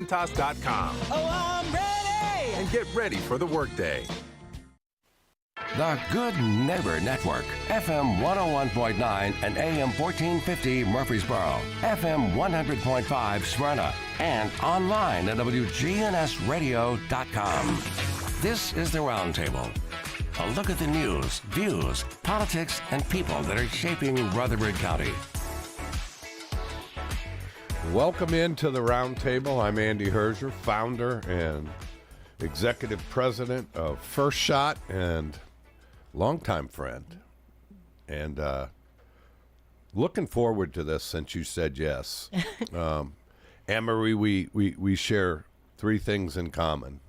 Toss.com. Oh, I'm ready! And get ready for the workday. The Good Neighbor Network, FM 101.9 and AM 1450 Murfreesboro, FM 100.5 Smyrna, and online at WGNSradio.com. This is the Roundtable. A look at the news, views, politics, and people that are shaping Rutherford County. Welcome into the Roundtable. I'm Andy Herzer, founder and executive president of First Shot and longtime friend. And looking forward to this since you said yes. Anne-Marie, we share three things in common.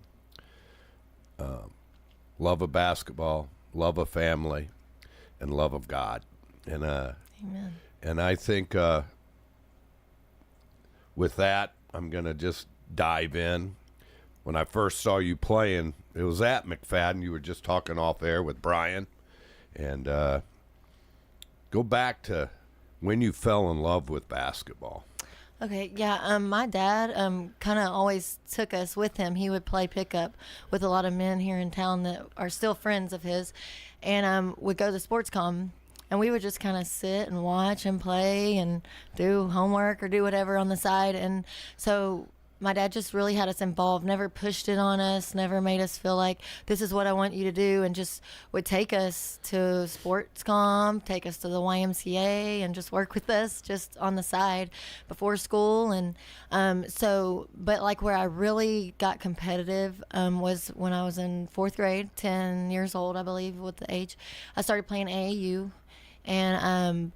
Love of basketball, love of family, and love of God. And Amen. And I think with that, I'm going to just dive in. When I first saw you playing, it was at McFadden. You were just talking off air with Brian. And go back to when you fell in love with basketball. Okay, yeah, my dad kind of always took us with him. He would play pickup with a lot of men here in town that are still friends of his, and would go to sports comm, and we would just kind of sit and watch and play and do homework or do whatever on the side. And so my dad just really had us involved, never pushed it on us, never made us feel like this is what I want you to do, and just would take us to sports comm, take us to the YMCA, and just work with us just on the side before school. And but like where I really got competitive was when I was in fourth grade, 10 years old, I believe, with the age. I started playing AAU, and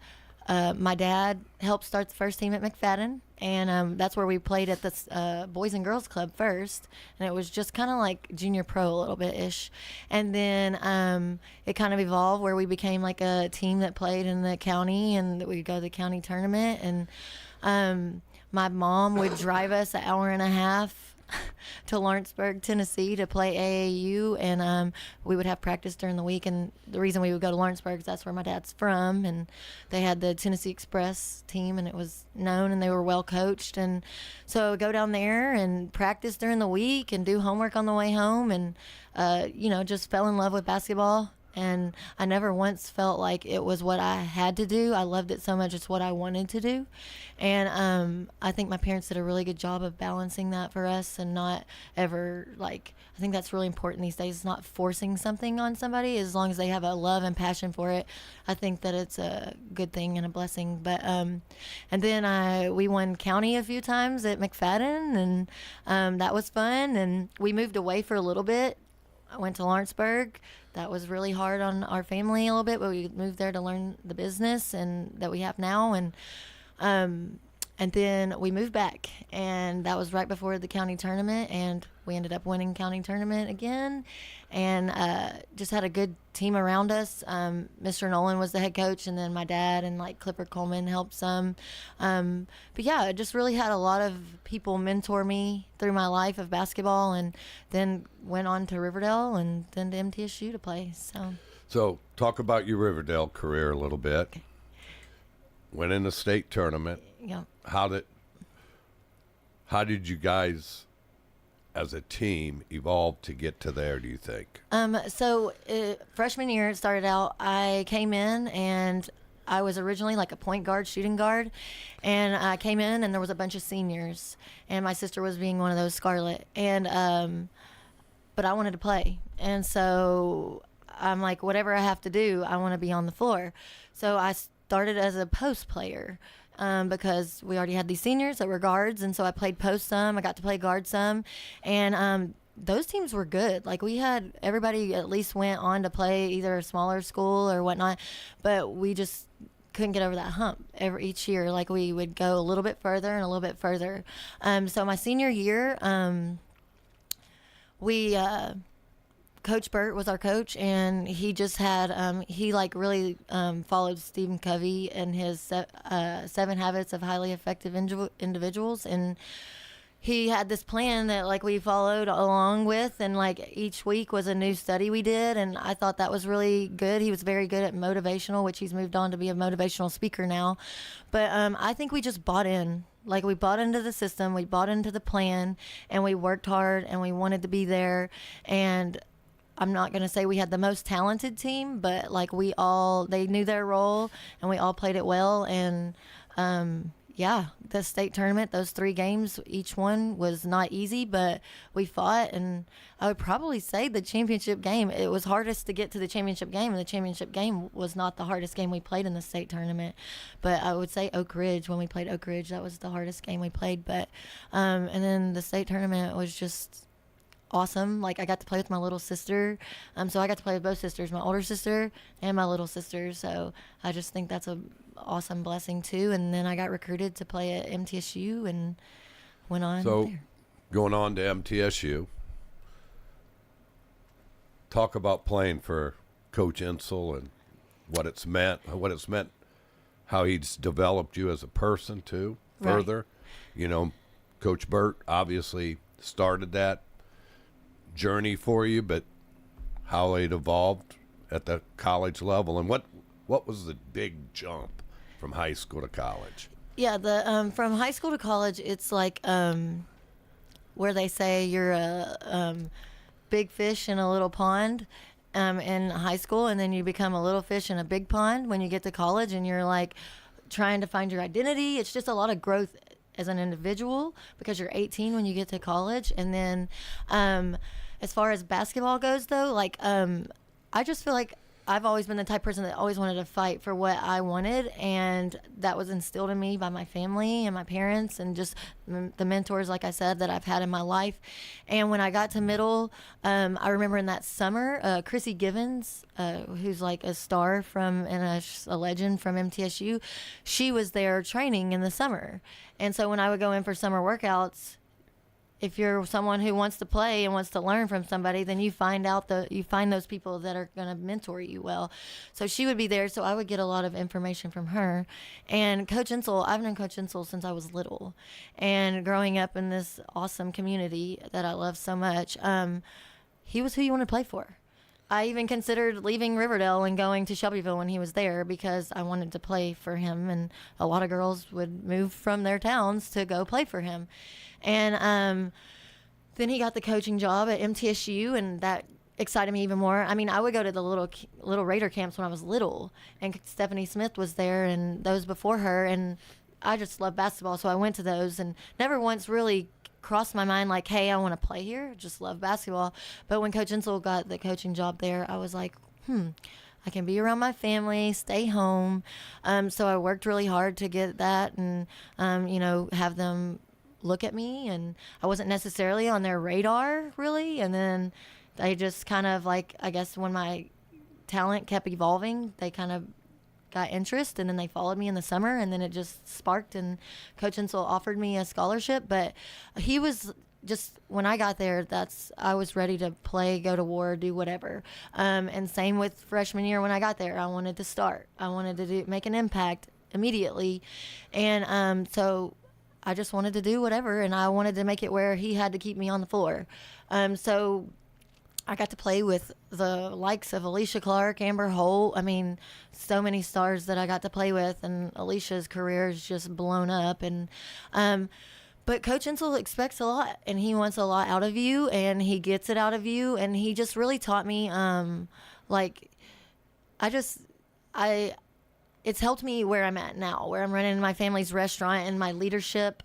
my dad helped start the first team at McFadden, and that's where we played at the Boys and Girls Club first, and it was just kind of like junior pro a little bit-ish. And then it kind of evolved where we became like a team that played in the county, and that we'd go to the county tournament. And my mom would drive us an hour and a half to Lawrenceburg, Tennessee to play AAU, and we would have practice during the week. And the reason we would go to Lawrenceburg is that's where my dad's from, and they had the Tennessee Express team, and it was known, and they were well coached. And so I would go down there and practice during the week and do homework on the way home, and just fell in love with basketball. And I never once felt like it was what I had to do. I loved it so much, it's what I wanted to do. And I think my parents did a really good job of balancing that for us, and not ever, like, I think that's really important these days, not forcing something on somebody. As long as they have a love and passion for it, I think that it's a good thing and a blessing. But and then we won county a few times at McFadden, and that was fun. And we moved away for a little bit. I went to Lawrenceburg. That was really hard on our family a little bit, but we moved there to learn the business and that we have now. And then we moved back, and that was right before the county tournament, and we ended up winning county tournament again, and just had a good team around us. Mr. Nolan was the head coach, and then my dad and like Clipper Coleman helped some. But yeah, I just really had a lot of people mentor me through my life of basketball, and then went on to Riverdale and then to MTSU to play. So talk about your Riverdale career a little bit. Okay. Went in the state tournament. Yeah. How did you guys as a team evolve to get to there, do you think? Freshman year it started out, I came in, and I was originally like a point guard, shooting guard, and I came in and there was a bunch of seniors, and my sister was being one of those, Scarlett, and but I wanted to play, and so I'm like, whatever I have to do, I want to be on the floor. So I started as a post player, because we already had these seniors that were guards, and so I played post some, I got to play guard some, and those teams were good. Like, we had everybody at least went on to play either a smaller school or whatnot, but we just couldn't get over that hump each year. Like, we would go a little bit further and a little bit further. So my senior year, Coach Burt was our coach, and he just had he like really followed Stephen Covey and his 7 Habits of Highly Effective Individuals, and he had this plan that like we followed along with, and like each week was a new study we did, and I thought that was really good. He was very good at motivational, which he's moved on to be a motivational speaker now. But I think we just bought in. Like we bought into the system, we bought into the plan, and we worked hard, and we wanted to be there. And I'm not going to say we had the most talented team, but like they knew their role, and we all played it well. And yeah, the state tournament, those 3 games, each one was not easy, but we fought. And I would probably say the championship game, it was hardest to get to the championship game, and the championship game was not the hardest game we played in the state tournament. But I would say Oak Ridge, when we played Oak Ridge, that was the hardest game we played. But and then the state tournament was just awesome. Like I got to play with my little sister. So I got to play with both sisters, my older sister and my little sister. So I just think that's a awesome blessing too. And then I got recruited to play at MTSU and went on there. Going on to MTSU, talk about playing for Coach Insel and what it's meant, how he's developed you as a person too, further. Right. You know, Coach Burt obviously started that journey for you, but how it evolved at the college level, and what was the big jump from high school to college? Yeah, the from high school to college, it's like where they say you're a big fish in a little pond in high school, and then you become a little fish in a big pond when you get to college, and you're like trying to find your identity. It's just a lot of growth as an individual because you're 18 when you get to college. And then as far as basketball goes, though, like I just feel like I've always been the type of person that always wanted to fight for what I wanted, and that was instilled in me by my family and my parents and just the mentors, like I said, that I've had in my life. And when I got to middle, I remember in that summer, Chrissy Givens, who's like a star and a legend from MTSU, she was there training in the summer. And so when I would go in for summer workouts, if you're someone who wants to play and wants to learn from somebody, then you find those people that are going to mentor you well. So she would be there, so I would get a lot of information from her. And Coach Insel, I've known Coach Insel since I was little. And growing up in this awesome community that I love so much, he was who you want to play for. I even considered leaving Riverdale and going to Shelbyville when he was there because I wanted to play for him, and a lot of girls would move from their towns to go play for him. And then he got the coaching job at MTSU, and that excited me even more. I mean, I would go to the little Raider camps when I was little, and Stephanie Smith was there and those before her, and I just love basketball, so I went to those and never once really crossed my mind like, hey, I want to play here. Just love basketball. But when Coach Insel got the coaching job there, I was like, I can be around my family, stay home. So I worked really hard to get that and, have them look at me. And I wasn't necessarily on their radar, really. And then they just kind of like, I guess when my talent kept evolving, they kind of got interest, and then they followed me in the summer, and then it just sparked, and Coach Insel offered me a scholarship. But he was just, when I got there, I was ready to play, go to war, do whatever. And same with freshman year when I got there. I wanted to start. I wanted to make an impact immediately. And so I just wanted to do whatever, and I wanted to make it where he had to keep me on the floor. So I got to play with the likes of Alicia Clark, Amber Holt. I mean, so many stars that I got to play with, and Alicia's career is just blown up. And but Coach Insel expects a lot, and he wants a lot out of you, and he gets it out of you. And he just really taught me, it's helped me where I'm at now, where I'm running my family's restaurant and my leadership.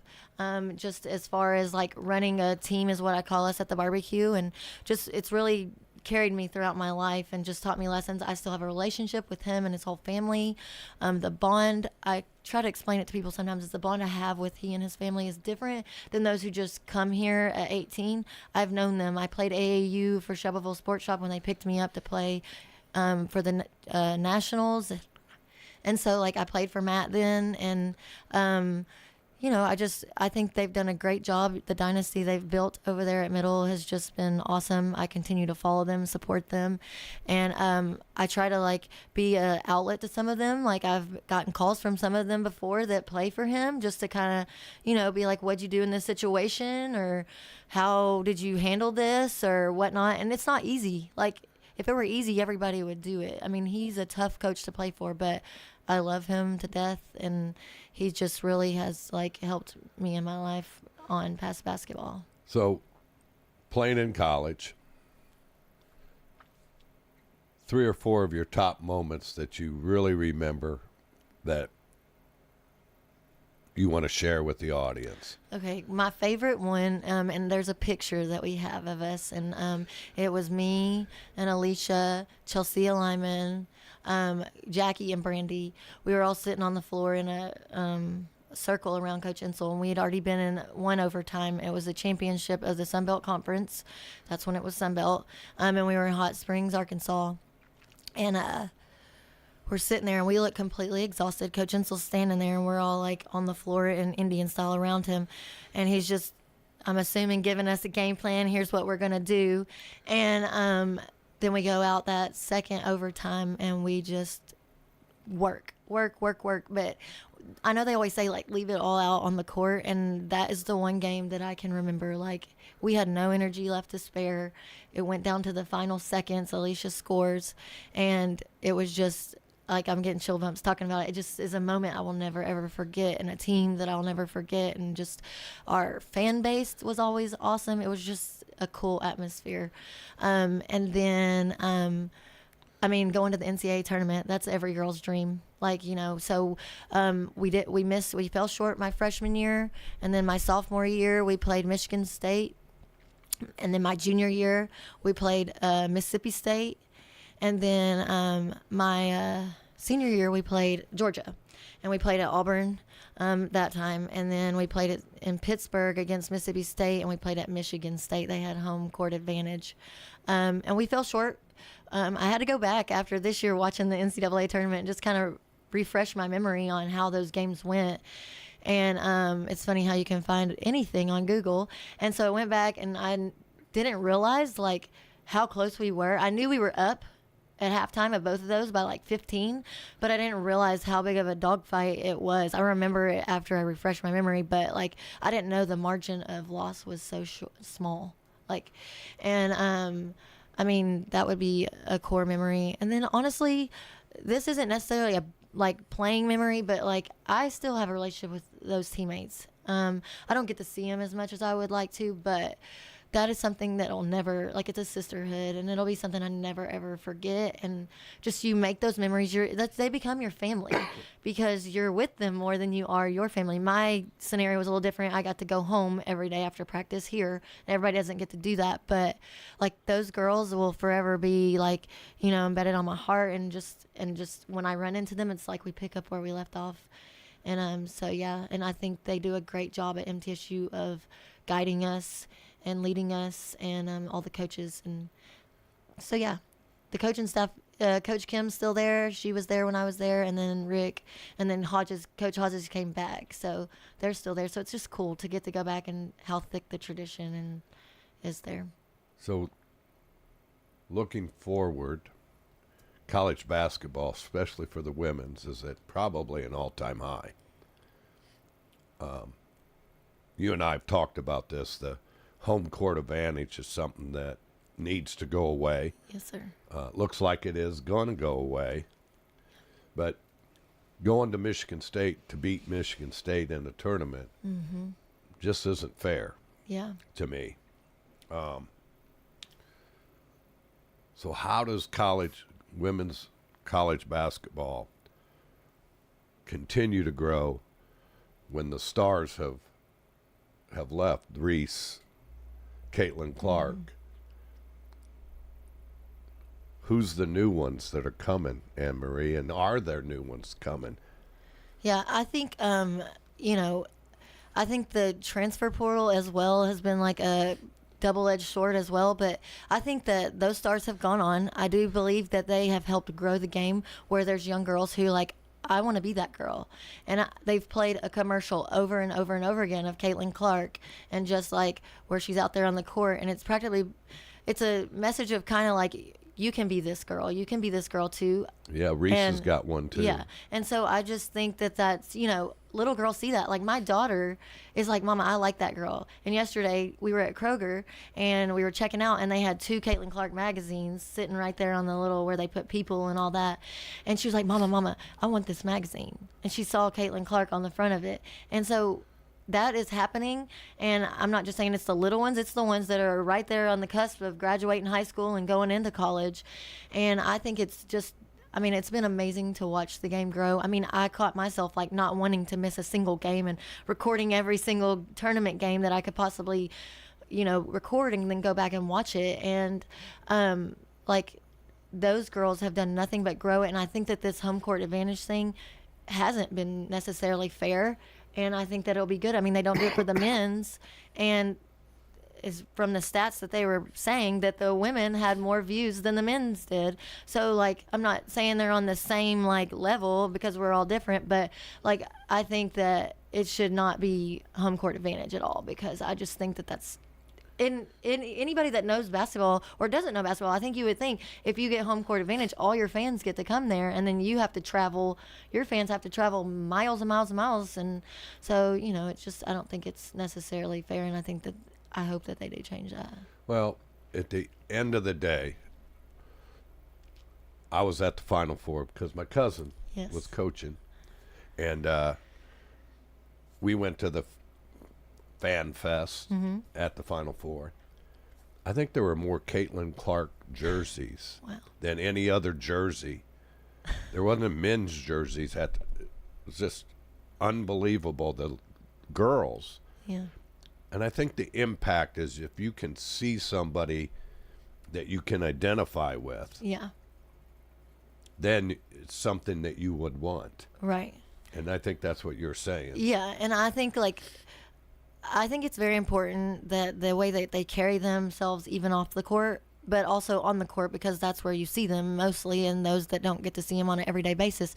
Just as far as like running a team is what I call us at the barbecue, and just it's really carried me throughout my life and just taught me lessons. I still have a relationship with him and his whole family. The bond, I try to explain it to people sometimes, is the bond I have with he and his family is different than those who just come here at 18. I've known them. I played AAU for Shelbyville Sports Shop when they picked me up to play for the Nationals. And so, like, I played for Matt then, and I think they've done a great job. The dynasty they've built over there at Middle has just been awesome. I continue to follow them, support them, and I try to like be an outlet to some of them. Like I've gotten calls from some of them before that play for him, just to kind of, be like, "What'd you do in this situation?" or "How did you handle this?" or whatnot. And it's not easy. Like if it were easy, everybody would do it. I mean, he's a tough coach to play for, but I love him to death, and he just really has like helped me in my life on past basketball. So, playing in college, 3 or 4 of your top moments that you really remember that you want to share with the audience. Okay, my favorite one, and there's a picture that we have of us, and it was me and Alicia, Chelsea Lyman, Jackie and Brandy. We were all sitting on the floor in a circle around Coach Insel, and we had already been in one overtime. It was the championship of the Sun Belt Conference. That's when it was Sun Belt. And we were in Hot Springs, Arkansas. And we're sitting there, and we look completely exhausted. Coach Insel's standing there, and we're all like on the floor in Indian style around him. And he's just, I'm assuming, giving us a game plan. Here's what we're going to do. And then we go out that second overtime, and we just work. But I know they always say, like, leave it all out on the court, and that is the one game that I can remember. Like, we had no energy left to spare. It went down to the final seconds. Alicia scores, and it was just, like, I'm getting chill bumps talking about it. It just is a moment I will never, ever forget, and a team that I'll never forget, and just our fan base was always awesome. It was just a cool atmosphere. And then, going to the NCAA tournament, that's every girl's dream. Like, so we fell short my freshman year, and then my sophomore year we played Michigan State, and then my junior year we played Mississippi State, and then my senior year we played Georgia, and we played at Auburn that time, and then we played it in Pittsburgh against Mississippi State, and we played at Michigan State. They had home court advantage, and we fell short. I had to go back after this year watching the NCAA tournament and just kind of refresh my memory on how those games went. And it's funny how you can find anything on Google. And so I went back, and I didn't realize like how close we were. I knew we were up at halftime of both of those by like 15, but I didn't realize how big of a dogfight it was. I remember it after I refreshed my memory, but like I didn't know the margin of loss was so small. Like, and that would be a core memory. And then honestly, this isn't necessarily a like playing memory, but like I still have a relationship with those teammates. I don't get to see them as much as I would like to, but that is something that'll never, like, it's a sisterhood, and it'll be something I never ever forget. And just you make those memories, they become your family because you're with them more than you are your family. My scenario was a little different. I got to go home every day after practice here. Everybody doesn't get to do that, but like those girls will forever be like, embedded on my heart, and just when I run into them, it's like we pick up where we left off. And so yeah, and I think they do a great job at MTSU of guiding us and leading us, and all the coaches. And so yeah, the coaching staff, Coach Kim's still there. She was there when I was there, and then Rick, and then Coach Hodges came back, so they're still there. So it's just cool to get to go back and how thick the tradition is there. So looking forward, college basketball, especially for the women's, is at probably an all-time high. You and I have talked about this. The home court advantage is something that needs to go away. Yes, sir. Looks like it is going to go away. But going to Michigan State to beat Michigan State in the tournament just isn't fair. Yeah. To me. So how does women's college basketball continue to grow when the stars have left? Reese, Caitlin Clark. Who's the new ones that are coming, Anne Marie, and are there new ones coming? Yeah, I think I think the transfer portal as well has been like a double-edged sword as well, but I think that those stars have gone on. I do believe that they have helped grow the game where there's young girls who, like, I want to be that girl. And they've played a commercial over and over and over again of Caitlin Clark, and just like where she's out there on the court, and it's a message of kind of like, you can be this girl. You can be this girl too. Yeah, Reese has got one too. Yeah. And so I just think that's, little girls see that. Like my daughter is like, Mama, I like that girl. And yesterday we were at Kroger and we were checking out, and they had 2 Caitlin Clark magazines sitting right there on the little where they put people and all that. And she was like, Mama, I want this magazine. And she saw Caitlin Clark on the front of it. And so that is happening, and I'm not just saying it's the little ones, it's the ones that are right there on the cusp of graduating high school and going into college. And I think it's been amazing to watch the game grow. I mean, I caught myself like not wanting to miss a single game and recording every single tournament game that I could possibly, record and then go back and watch it. And like those girls have done nothing but grow it. And I think that this home court advantage thing hasn't been necessarily fair. And I think that it'll be good. I mean, they don't do it for the men's, and is from the stats that they were saying that the women had more views than the men's did. So like, I'm not saying they're on the same like level because we're all different, but like, I think that it should not be home court advantage at all, because I just think that that's in anybody that knows basketball or doesn't know basketball. I think you would think if you get home court advantage, all your fans get to come there, and then you have to travel. Your fans have to travel miles and miles and miles, and so it's just, I don't think it's necessarily fair, and I hope that they do change that. Well, at the end of the day, I was at the Final Four because my cousin was coaching, and we went to the Fan Fest at the Final Four. I think there were more Caitlin Clark jerseys than any other jersey. There wasn't men's jerseys. It was just unbelievable, the girls. Yeah. And I think the impact is if you can see somebody that you can identify with, then it's something that you would want. Right. And I think that's what you're saying. Yeah, and I think it's very important that the way that they carry themselves even off the court, but also on the court, because that's where you see them mostly, and those that don't get to see them on an everyday basis.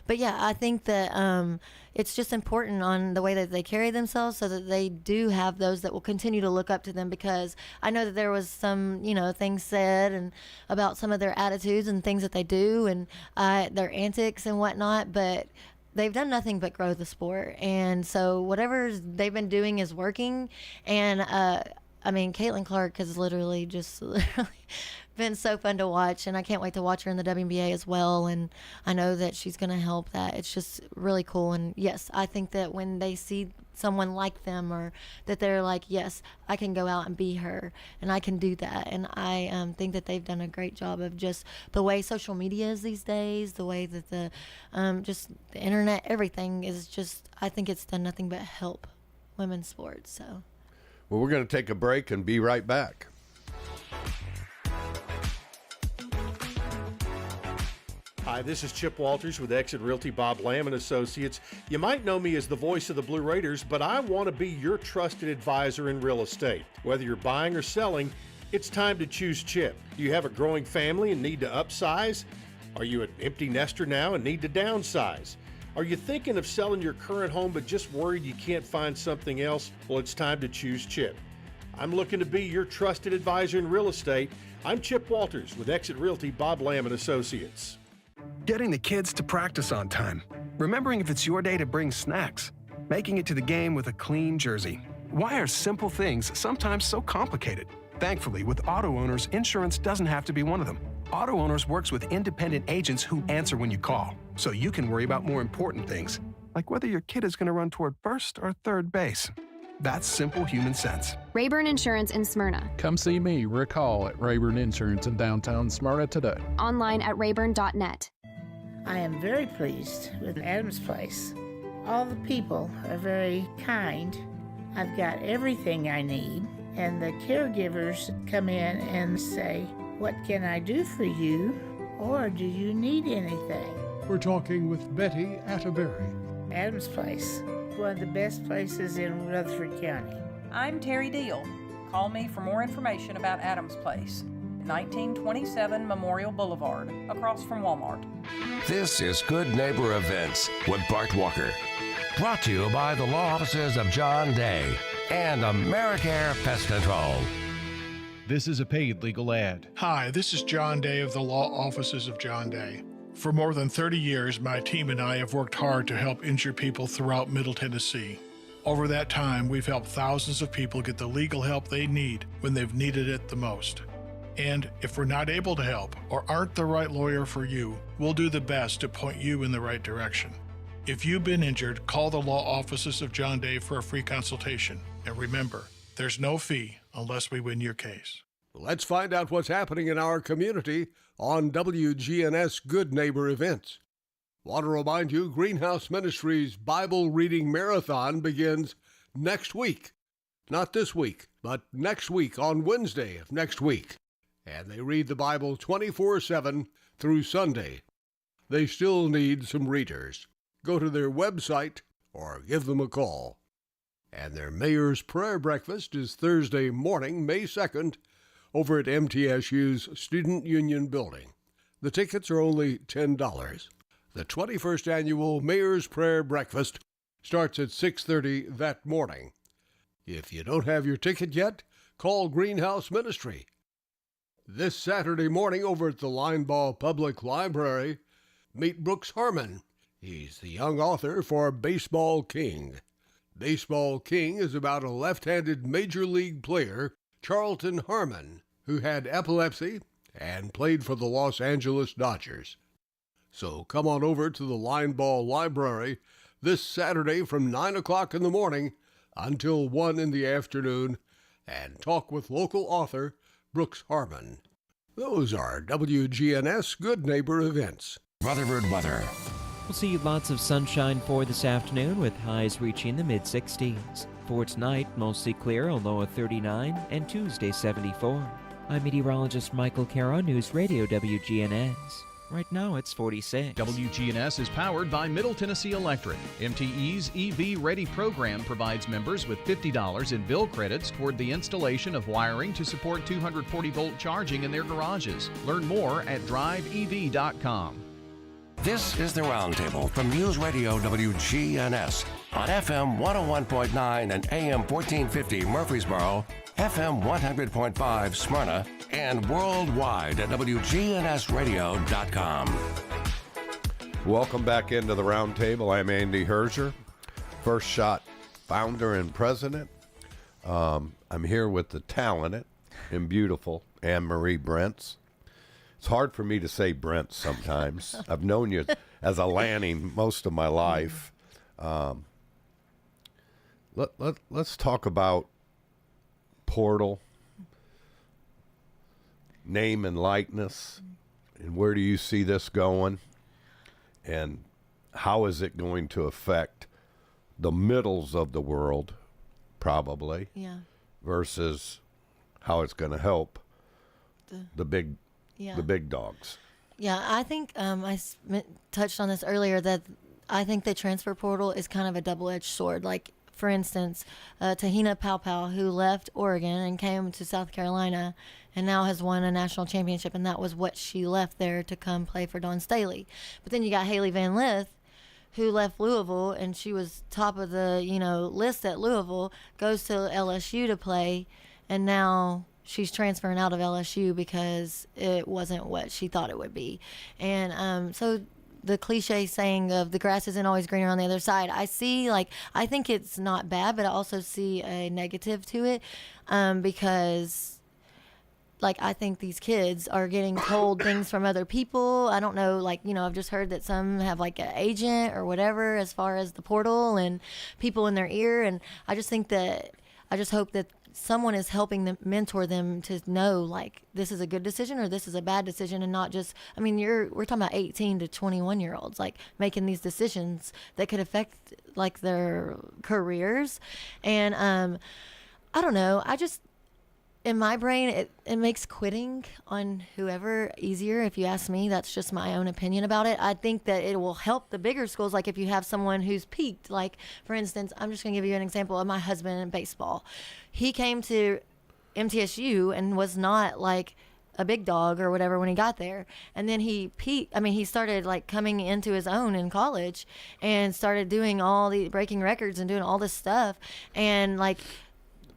But yeah, I think that it's just important on the way that they carry themselves, so that they do have those that will continue to look up to them, because I know that there was some, things said and about some of their attitudes and things that they do and their antics and whatnot, but they've done nothing but grow the sport. And so whatever they've been doing is working. And Caitlin Clark has literally been so fun to watch, and I can't wait to watch her in the WNBA as well. And I know that she's going to help that. It's just really cool. And yes, I think that when they see someone like them, or that they're like, yes, I can go out and be her, and I can do that. And I think that they've done a great job of just the way social media is these days, the way that the internet, everything is just, I think it's done nothing but help women's sports. So, well, we're going to take a break and be right back. Hi, this is Chip Walters with Exit Realty Bob Lamb & Associates. You might know me as the voice of the Blue Raiders, but I want to be your trusted advisor in real estate. Whether you're buying or selling, it's time to choose Chip. Do you have a growing family and need to upsize? Are you an empty nester now and need to downsize? Are you thinking of selling your current home but just worried you can't find something else? Well, it's time to choose Chip. I'm looking to be your trusted advisor in real estate. I'm Chip Walters with Exit Realty Bob Lamb & Associates. Getting the kids to practice on time. Remembering if it's your day to bring snacks. Making it to the game with a clean jersey. Why are simple things sometimes so complicated? Thankfully, with Auto Owners, insurance doesn't have to be one of them. Auto Owners works with independent agents who answer when you call, so you can worry about more important things, like whether your kid is going to run toward first or third base. That's simple human sense. Rayburn Insurance in Smyrna. Come see me, Rick Hall, at Rayburn Insurance in downtown Smyrna today. Online at rayburn.net. I am very pleased with Adam's Place. All the people are very kind. I've got everything I need, and the caregivers come in and say, "What can I do for you?" or "Do you need anything?" We're talking with Betty Atterbury. Adam's Place, one of the best places in Rutherford County. I'm Terry Deal. Call me for more information about Adam's Place. 1927 Memorial Boulevard, across from Walmart. This is Good Neighbor Events with Bart Walker. Brought to you by the law offices of John Day and AmeriCare Pest Control. This is a paid legal ad. Hi, this is John Day of the Law Offices of John Day. For more than 30 years, my team and I have worked hard to help injured people throughout Middle Tennessee. Over that time, we've helped thousands of people get the legal help they need when they've needed it the most. And if we're not able to help or aren't the right lawyer for you, we'll do the best to point you in the right direction. If you've been injured, call the law offices of John Day for a free consultation. And remember, there's no fee unless we win your case. Let's find out what's happening in our community on WGNS Good Neighbor Events. Want to remind you, Greenhouse Ministries Bible Reading Marathon begins next week. Not this week, but next week on Wednesday of next week. And they read the Bible 24/7 through Sunday. They still need some readers. Go to their website or give them a call. And their Mayor's Prayer Breakfast is Thursday morning, May 2nd, over at MTSU's Student Union Building. The tickets are only $10. The 21st Annual Mayor's Prayer Breakfast starts at 6:30 that morning. If you don't have your ticket yet, call Greenhouse Ministry. This Saturday morning over at the Linebaugh Public Library, meet Brooks Harmon. He's the young author for Baseball King. Baseball King is about a left-handed major league player, Charlton Harmon, who had epilepsy and played for the Los Angeles Dodgers. So come on over to the Linebaugh Library this Saturday from 9 o'clock in the morning until 1 in the afternoon and talk with local author Brooks Harmon. Those are WGNS Good Neighbor Events. Rutherford weather. We'll see lots of sunshine for this afternoon with highs reaching the mid-60s. For tonight, mostly clear, a low of 39, and Tuesday 74. I'm meteorologist Michael Caro, News Radio WGNS. Right now it's 46. WGNS is powered by Middle Tennessee Electric. MTE's EV Ready program provides members with $50 in bill credits toward the installation of wiring to support 240-volt charging in their garages. Learn more at driveev.com. This is the Roundtable from News Radio WGNS on FM 101.9 and AM 1450 Murfreesboro, FM 100.5 Smyrna, and worldwide at WGNSradio.com. Welcome back into the Roundtable. I'm Andy Herzer, First Shot founder and president. I'm here with the talented and beautiful Anne-Marie Brentz. It's hard for me to say Brent sometimes. I've known you as a Lanning most of my life. Let's talk about Portal, name and likeness, and where do you see this going, and how is it going to affect the middles of the world, probably, versus how it's going to help the big dogs. Yeah, I think I touched on this earlier, that I think the transfer portal is kind of a double-edged sword. Like, for instance, Tahina Paopao, who left Oregon and came to South Carolina and now has won a national championship, and that was what she left there to come play for Dawn Staley. But then you got Haley Van Lith, who left Louisville, and she was top of the list at Louisville, goes to LSU to play, and now she's transferring out of LSU because it wasn't what she thought it would be. And so the cliche saying of the grass isn't always greener on the other side, I think it's not bad, but I also see a negative to it, because I think these kids are getting told things from other people. I don't know, I've just heard that some have an agent or whatever as far as the portal and people in their ear. And I just hope that someone is helping them, mentor them to know this is a good decision or this is a bad decision, and not just, we're talking about 18 to 21 year olds making these decisions that could affect their careers. And I don't know, in my brain, it makes quitting on whoever easier, if you ask me. That's just my own opinion about it. I think that it will help the bigger schools, if you have someone who's peaked. For instance, I'm just going to give you an example of my husband in baseball. He came to MTSU and was not a big dog or whatever when he got there. And then he started like coming into his own in college and started doing all the breaking records and doing all this stuff. And like,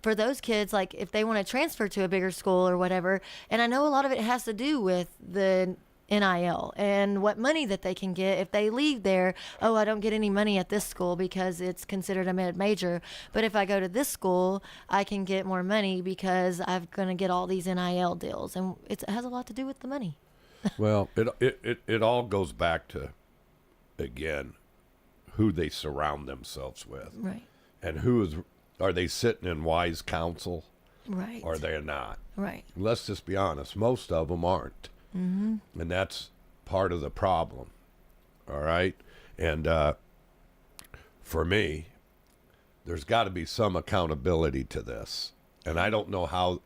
for those kids, like if they want to transfer to a bigger school or whatever, and I know a lot of it has to do with the NIL and what money that they can get if they leave there. Oh, I don't get any money at this school because it's considered a mid-major, but if I go to this school, I can get more money because I'm going to get all these NIL deals, and it has a lot to do with the money. Well, it all goes back to, again, who they surround themselves with, right? And are they sitting in wise counsel, right? Or they're not, right? Let's just be honest. Most of them aren't. Mm-hmm. And that's part of the problem, all right? And for me, there's got to be some accountability to this. And I don't know how,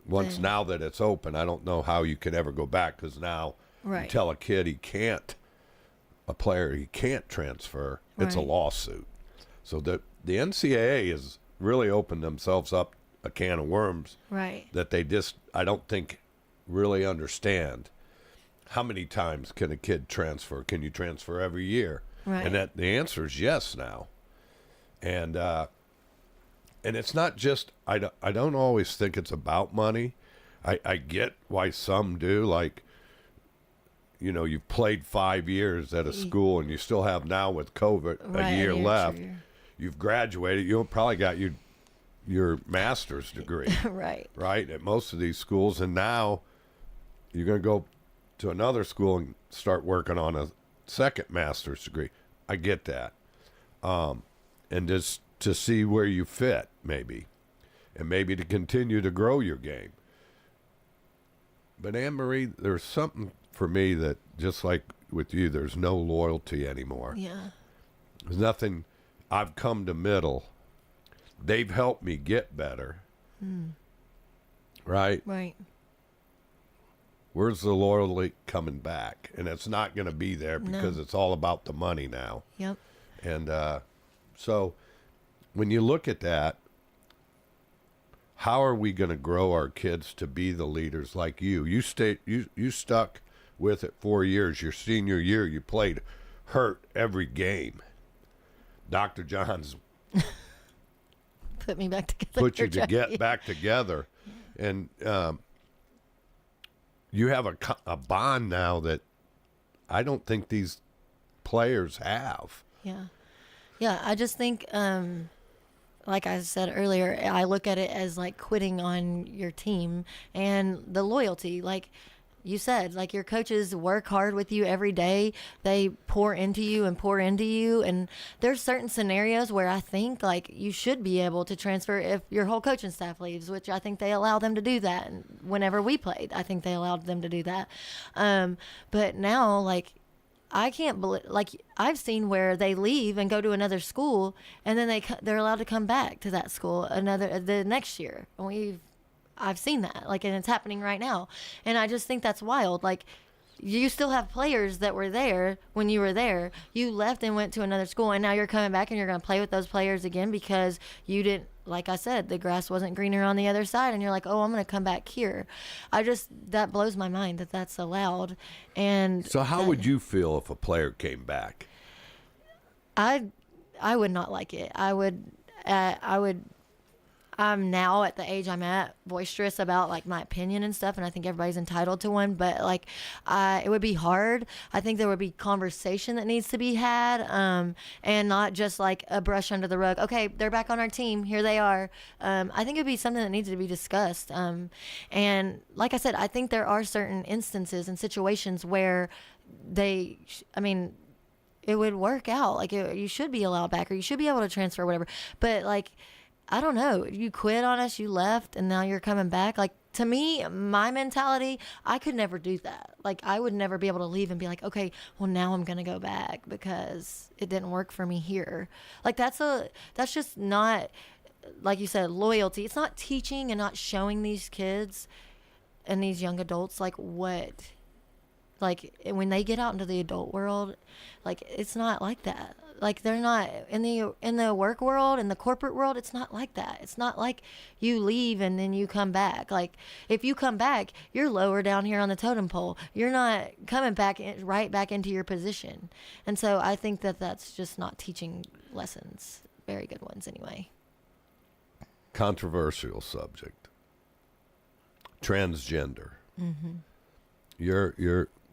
now that it's open, I don't know how you can ever go back, because now you tell a kid a player he can't transfer, it's a lawsuit. So the NCAA has really opened themselves up a can of worms that they just, I don't think, really understand. How many times can a kid transfer? Can you transfer every year? Right. And the answer is yes now. And it's not just, I don't always think it's about money. I get why some do, like, you know, you've played 5 years at a school and you still have now with COVID a year left. You've graduated, you probably got your master's degree. Right, at most of these schools, and now you're going to go to another school and start working on a second master's degree. I get that. And just to see where you fit, maybe. And maybe to continue to grow your game. But Anne-Marie, there's something for me that, just like with you, there's no loyalty anymore. Yeah. There's nothing. I've come to middle. They've helped me get better. Right? Right. Where's the loyalty coming back? And it's not going to be there because it's all about the money now. Yep. And so when you look at that, how are we going to grow our kids to be the leaders like you? You stuck with it 4 years. Your senior year, you played hurt every game. Dr. John's put me back together. Put you to get back together. And you have a bond now that I don't think these players have. Yeah. Yeah, I just think, like I said earlier, I look at it as like quitting on your team and the loyalty. Like you said, like your coaches work hard with you every day. They pour into you. And there's certain scenarios where I think like you should be able to transfer if your whole coaching staff leaves, which I think they allow them to do that. And whenever we played, I think they allowed them to do that. But now, like, I can't believe, like, I've seen where they leave and go to another school, and then they're allowed to come back to that school the next year. I've seen that, like, and it's happening right now. And I just think that's wild. Like, you still have players that were there when you were there. You left and went to another school, and now you're coming back and you're going to play with those players again because you didn't, like I said, the grass wasn't greener on the other side, and you're like, oh, I'm going to come back here. That blows my mind that that's allowed. And so how would you feel if a player came back? I would not like it. I'm now at the age I'm at boisterous about like my opinion and stuff, and I think everybody's entitled to one, but like it would be hard. I think there would be conversation that needs to be had, and not just like a brush under the rug. Okay, they're back on our team, here they are. I think it'd be something that needs to be discussed, and like I said, I think there are certain instances and situations where it would work out. Like you should be allowed back, or you should be able to transfer, whatever. But like, I don't know. You quit on us, you left, and now you're coming back. Like, to me, my mentality, I could never do that. Like, I would never be able to leave and be like, okay, well, now I'm going to go back because it didn't work for me here. Like, that's just not, like you said, loyalty. It's not teaching and not showing these kids and these young adults, like, what Like when they get out into the adult world, like it's not like that. Like they're not in the work world, in the corporate world, it's not like that. It's not like you leave and then you come back. Like if you come back, you're lower down here on the totem pole. You're not coming back right back into your position. And so I think that that's just not teaching lessons, very good ones anyway. Controversial subject. Transgender.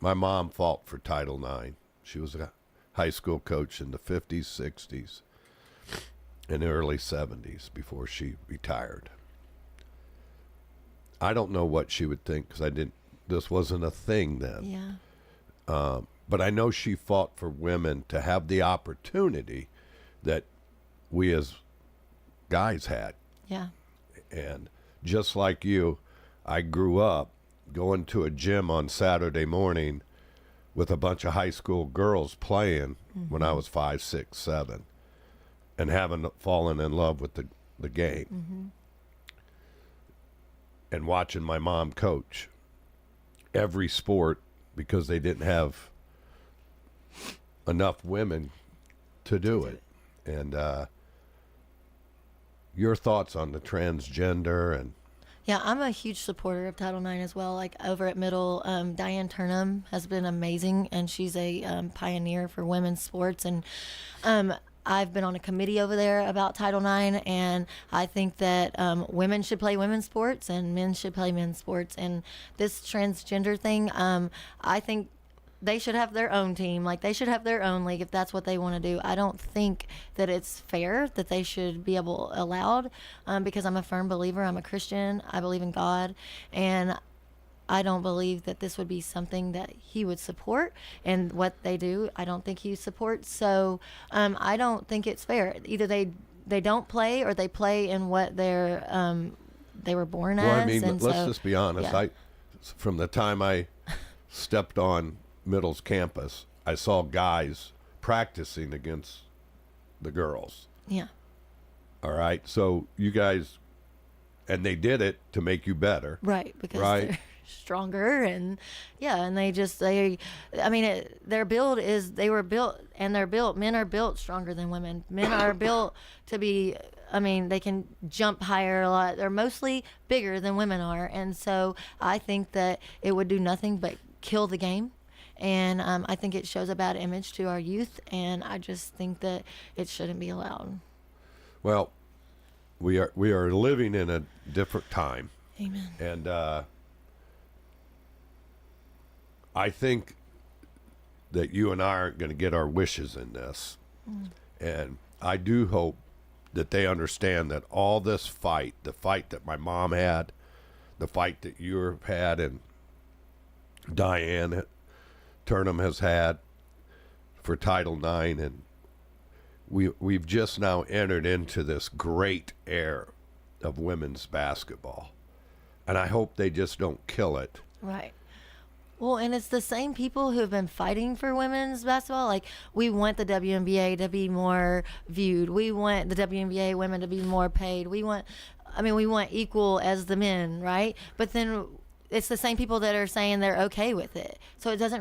My mom fought for Title IX. She was a high school coach in the 50s, 60s, and the early 70s before she retired. I don't know what she would think because this wasn't a thing then. Yeah. But I know she fought for women to have the opportunity that we as guys had. Yeah. And just like you, I grew up going to a gym on Saturday morning with a bunch of high school girls playing when I was 5, 6, 7, and having fallen in love with the game. And watching my mom coach every sport because they didn't have enough women to do it. And your thoughts on the transgender and... Yeah, I'm a huge supporter of Title IX as well. Like over at Middle, Diane Turnham has been amazing, and she's a pioneer for women's sports. And I've been on a committee over there about Title IX, and I think that women should play women's sports and men should play men's sports. And this transgender thing, I think they should have their own team. Like they should have their own league if that's what they want to do. I don't think that it's fair that they should be allowed because I'm a firm believer. I'm a Christian. I believe in God, and I don't believe that this would be something that he would support. And what they do, I don't think he supports. So I don't think it's fair. Either they don't play or they play in what they were born as. Well, I mean, and let's so, just be honest. yeah. From the time I stepped on Middle's campus, I saw guys practicing against the girls. Yeah. All right. So you guys, and they did it to make you better. Right. Because they're stronger and their build is, men are built stronger than women. Men are built to be, they can jump higher a lot. They're mostly bigger than women are. And so I think that it would do nothing but kill the game. And I think it shows a bad image to our youth, and I just think that it shouldn't be allowed. Well, we are living in a different time. Amen. And I think that you and I aren't going to get our wishes in this. And I do hope that they understand that all this fight, the fight that my mom had, the fight that you've had, and Diane Turnham has had for Title IX, and we've just now entered into this great era of women's basketball, and I hope they just don't kill it. Right. Well, and it's the same people who have been fighting for women's basketball. Like, we want the WNBA to be more viewed. We want the WNBA women to be more paid. We want equal as the men, right? But then it's the same people that are saying they're okay with it. So it doesn't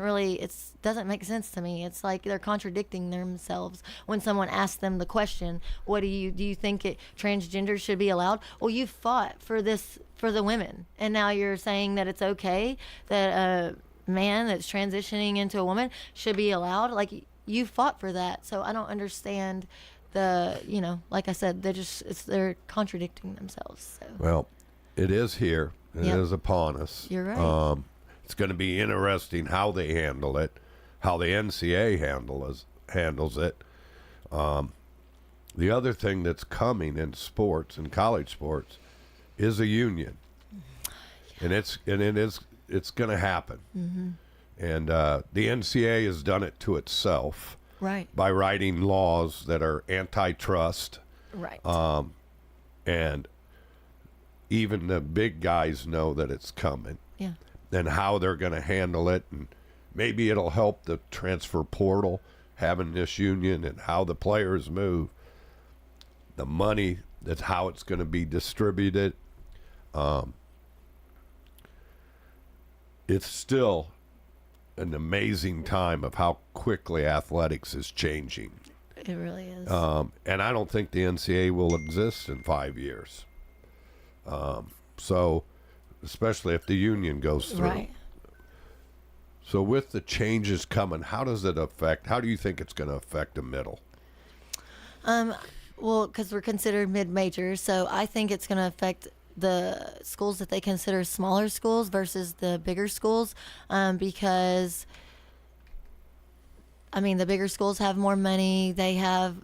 make sense to me. It's like they're contradicting themselves when someone asks them the question, do you think transgender should be allowed? Well, you fought for this for the women, and now you're saying that it's okay that a man that's transitioning into a woman should be allowed? Like, you fought for that. So I don't understand like I said, they're contradicting themselves. So. Well, it is here. It is upon us. You're right. It's going to be interesting how they handle it, how the NCAA handles it. The other thing that's coming in sports, in college sports, is a union, and it's going to happen. And the NCAA has done it to itself, right, by writing laws that are antitrust, right, and even the big guys know that it's coming. Yeah. And how they're going to handle it. And maybe it'll help the transfer portal, having this union, and how the players move. The money, that's how it's going to be distributed. It's still an amazing time of how quickly athletics is changing. It really is. And I don't think the NCAA will exist in 5 years. So, especially if the union goes through. Right. So with the changes coming, how do you think it's going to affect the middle? Well, because we're considered mid-major, so I think it's going to affect the schools that they consider smaller schools versus the bigger schools, because I mean the bigger schools have more money. They have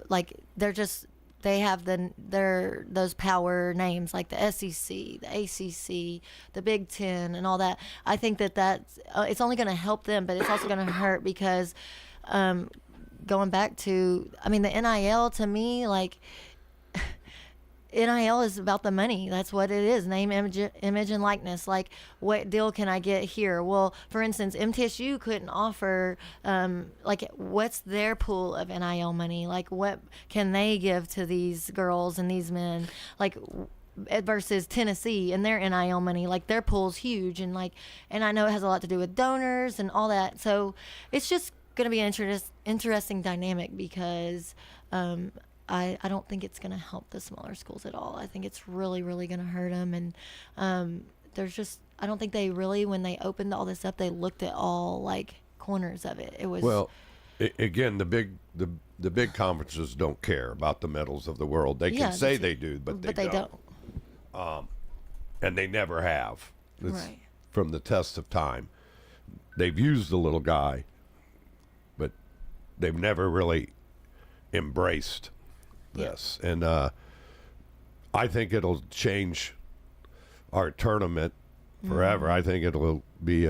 those power names like the SEC, the ACC, the Big Ten, and all that. I think that's it's only going to help them, but it's also going to hurt because going back to, I mean, the NIL to me, like, NIL is about the money. That's what it is. Name, image, and likeness. Like, what deal can I get here? Well, for instance, MTSU couldn't offer, what's their pool of NIL money? Like, what can they give to these girls and these men? Like, versus Tennessee and their NIL money. Like, their pool's huge. And I know it has a lot to do with donors and all that. So it's just going to be an interesting dynamic because I don't think it's going to help the smaller schools at all. I think it's really, really going to hurt them. And I don't think they really, when they opened all this up, they looked at all like corners of it. It was again, the big conferences don't care about the medals of the world. They can say they do, but they don't. And they never have. Right. From the test of time. They've used the little guy, but they've never really embraced this. And I think it'll change our tournament forever. I think it'll be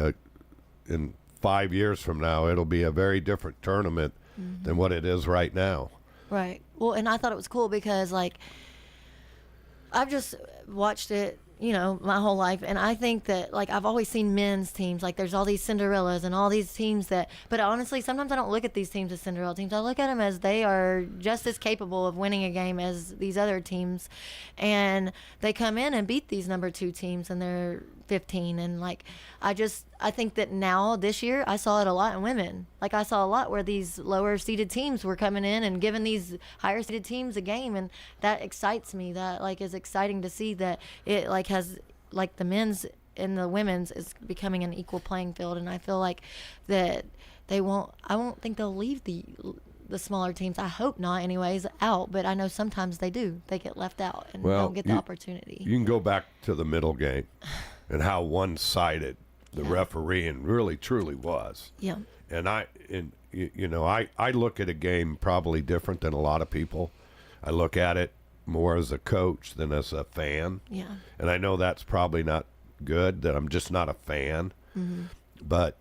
in 5 years from now, it'll be a very different tournament than what it is right now. Right. Well, and I thought it was cool because, like, I've just watched it, my whole life. And I think that, like, I've always seen men's teams. Like, there's all these Cinderellas and all these teams but honestly, sometimes I don't look at these teams as Cinderella teams. I look at them as they are just as capable of winning a game as these other teams. And they come in and beat these number 2 teams and they're 15. And, like, I think that now, this year, I saw it a lot in women. Like, I saw a lot where these lower seeded teams were coming in and giving these higher seeded teams a game. And that excites me. That, like, is exciting to see that it, like, has, like, the men's and the women's is becoming an equal playing field. And I feel like that I won't think they'll leave the smaller teams, I hope not anyways, out. But I know sometimes they do. They get left out and don't get the opportunity. You can go back to the middle game and how one-sided the refereeing really truly was. Yeah. And I look at a game probably different than a lot of people. I look at it more as a coach than as a fan. Yeah. And I know that's probably not good, that I'm just not a fan. But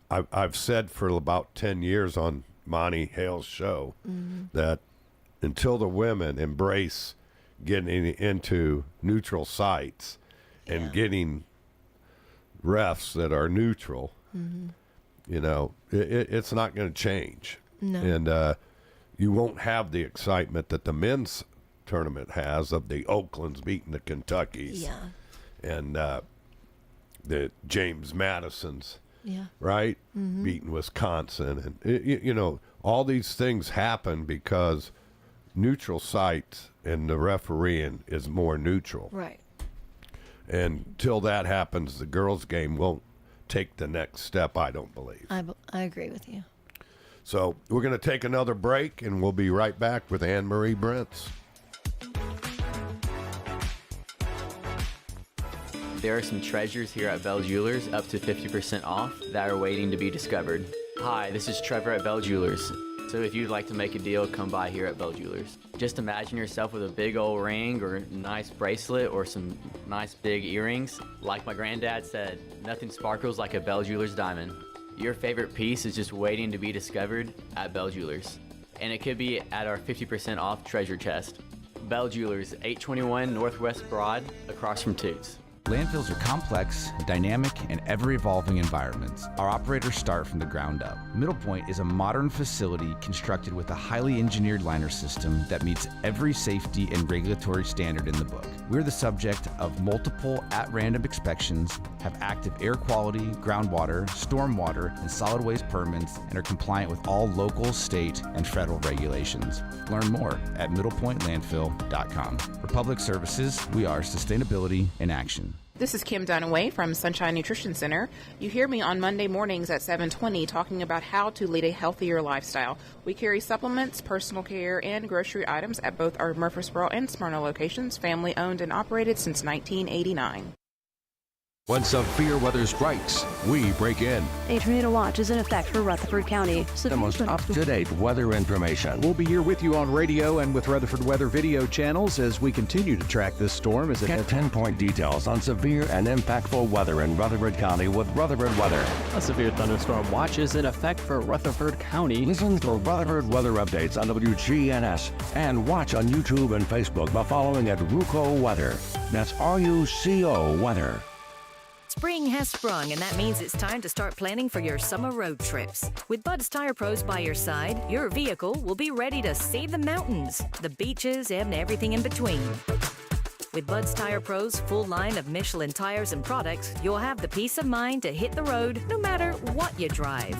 I've said for about 10 years on Monty Hale's show that until the women embrace getting into neutral sites and getting refs that are neutral, it's not going to change. No. And you won't have the excitement that the men's tournament has of the Oaklands beating the Kentuckys. Yeah. And the James Madisons. Yeah. Right? Beating Wisconsin. And, all these things happen because neutral sites and the refereeing is more neutral. Right. And until that happens, the girls' game won't take the next step, I don't believe. I agree with you. So we're going to take another break, and we'll be right back with Anne-Marie Brentz. There are some treasures here at Bell Jewelers, up to 50% off, that are waiting to be discovered. Hi, this is Trevor at Bell Jewelers. So if you'd like to make a deal, come by here at Bell Jewelers. Just imagine yourself with a big old ring or a nice bracelet or some nice big earrings. Like my granddad said, nothing sparkles like a Bell Jewelers diamond. Your favorite piece is just waiting to be discovered at Bell Jewelers. And it could be at our 50% off treasure chest. Bell Jewelers, 821 Northwest Broad, across from Toots. Landfills are complex, dynamic, and ever-evolving environments. Our operators start from the ground up. Middle Point is a modern facility constructed with a highly engineered liner system that meets every safety and regulatory standard in the book. We're the subject of multiple at-random inspections, have active air quality, groundwater, stormwater, and solid waste permits, and are compliant with all local, state, and federal regulations. Learn more at middlepointlandfill.com. For public services, we are sustainability in action. This is Kim Dunaway from Sunshine Nutrition Center. You hear me on Monday mornings at 7:20 talking about how to lead a healthier lifestyle. We carry supplements, personal care, and grocery items at both our Murfreesboro and Smyrna locations, family owned and operated since 1989. When severe weather strikes, we break in. A tornado watch is in effect for Rutherford County. The most up-to-date weather information. We'll be here with you on radio and with Rutherford Weather video channels as we continue to track this storm. Get 10-point details on severe and impactful weather in Rutherford County with Rutherford Weather. A severe thunderstorm watch is in effect for Rutherford County. Listen for Rutherford weather updates on WGNS and watch on YouTube and Facebook by following at RUCO Weather. That's RUCO Weather. Spring has sprung, and that means it's time to start planning for your summer road trips. With Bud's Tire Pros by your side, your vehicle will be ready to see the mountains, the beaches, and everything in between. With Bud's Tire Pros' full line of Michelin tires and products, you'll have the peace of mind to hit the road no matter what you drive.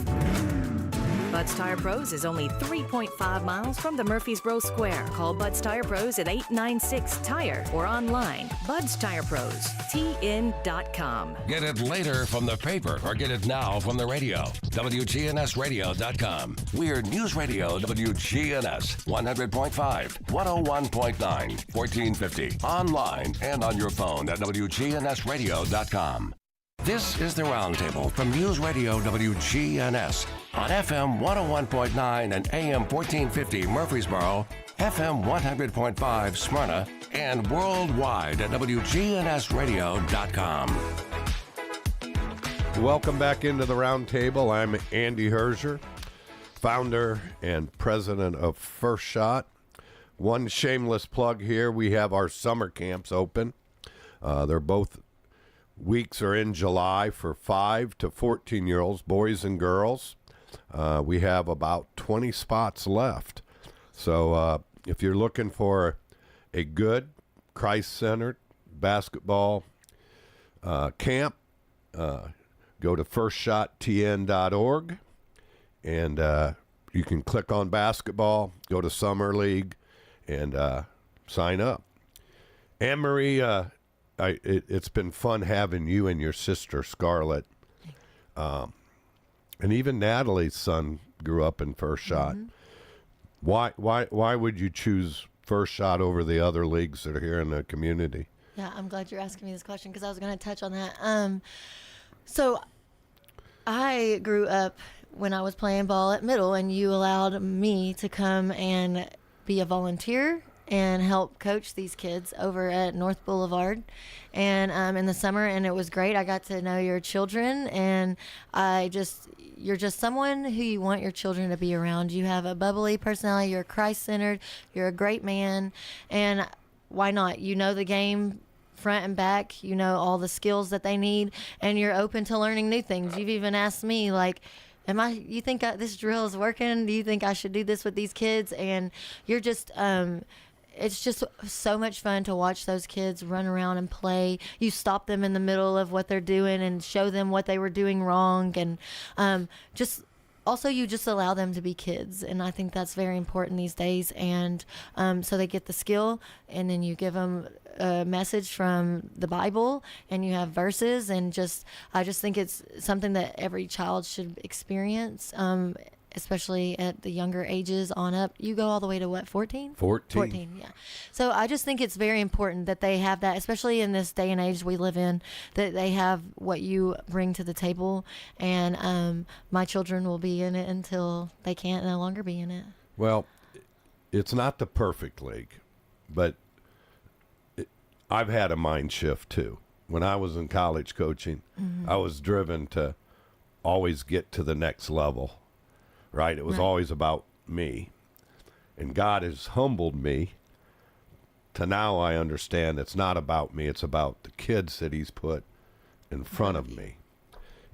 Bud's Tire Pros is only 3.5 miles from the Murfreesboro Square. Call Bud's Tire Pros at 896-TIRE or online, Bud's Tire Pros, TN.com. Get it later from the paper or get it now from the radio. WGNSradio.com. We're News Radio WGNS 100.5, 101.9, 1450. Online and on your phone at WGNSradio.com. This is the Roundtable from News Radio WGNS on FM 101.9 and AM 1450 Murfreesboro, FM 100.5 Smyrna, and worldwide at WGNSradio.com. Welcome back into the Roundtable. I'm Andy Herzer, founder and president of First Shot. One shameless plug here. We have our summer camps open. They're both weeks are in July for 5 to 14-year-olds, boys and girls. We have about 20 spots left. So if you're looking for a good Christ-centered basketball camp, go to firstshottn.org, and you can click on basketball, go to Summer League, and sign up. Anne-Marie, it's been fun having you and your sister Scarlett, and even Natalie's son grew up in First Shot. Mm-hmm. Why would you choose First Shot over the other leagues that are here in the community? Yeah, I'm glad you're asking me this question because I was going to touch on that. So I grew up when I was playing ball at middle, and you allowed me to come and be a volunteer and help coach these kids over at North Boulevard and in the summer, and it was great. I got to know your children, and you're just someone who you want your children to be around. You have a bubbly personality, you're Christ-centered, you're a great man, and why not? You know the game front and back, you know all the skills that they need, and you're open to learning new things. You've even asked me, like, you think this drill is working? Do you think I should do this with these kids? And you're just, it's just so much fun to watch those kids run around and play. You stop them in the middle of what they're doing and show them what they were doing wrong. And you just allow them to be kids. And I think that's very important these days. And so they get the skill, and then you give them a message from the Bible, and you have verses. And I just think it's something that every child should experience. Especially at the younger ages on up. You go all the way to what, 14? 14, yeah. So I just think it's very important that they have that, especially in this day and age we live in, that they have what you bring to the table. And my children will be in it until they can't no longer be in it. Well, it's not the perfect league, but I've had a mind shift too. When I was in college coaching, mm-hmm. I was driven to always get to the next level. Right? It was always about me. And God has humbled me to now I understand it's not about me. It's about the kids that he's put in front of me